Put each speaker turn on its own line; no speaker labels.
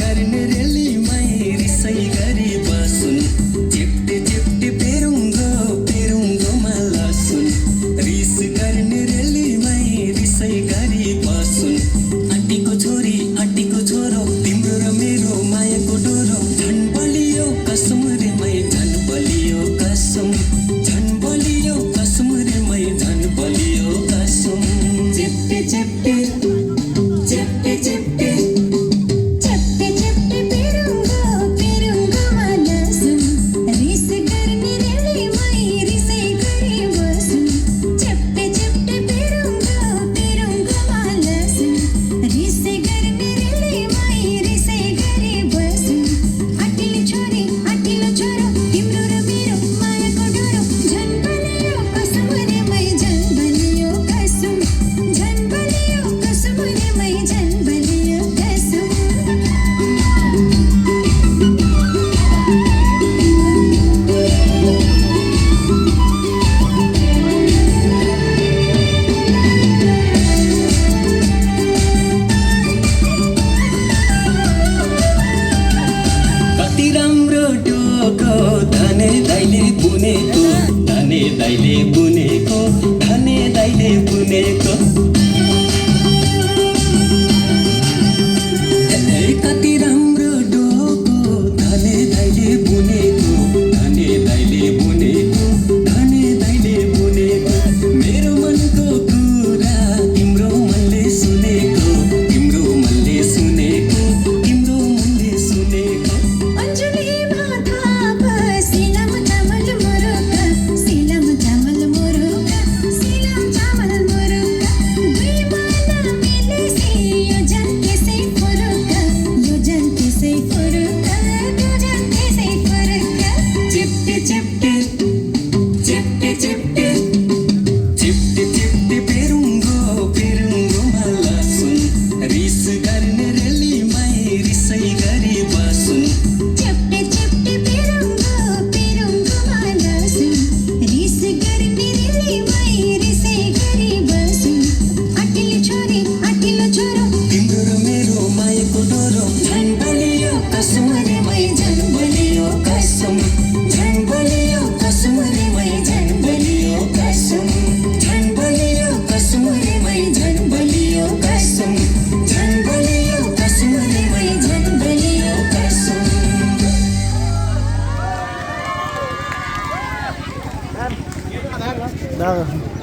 गर्ने रेलीमै रिसै गरी बसुन् चिप्टे चिप्टे पेरुङ्गोमा लसुन् रिस गर्ने रेलीमै रिसै गरी बसुन् आँटीको छोरी आँटीको छोरो तिम्रो र मेरो मायाको डोरो झन् बलियो कसम रे मै झन् बलियो कसम झन् बलियो कसम रे मै झन् बलियो कसम चिप्टे चिप्टे चिप्टे चिप्टे धने दाइले बुनेको धने दाइले बुनेको धने दाइले बुनेको कति राम्रो डोको धने दाइले बुनेको धने दाइले बुनेको धने दाइले बुनेको मेरो मनको कुरा तिम्रो मनले सुनेको तिम्रो मनले सुनेको तिम्रो मनले सुनेको
Đó.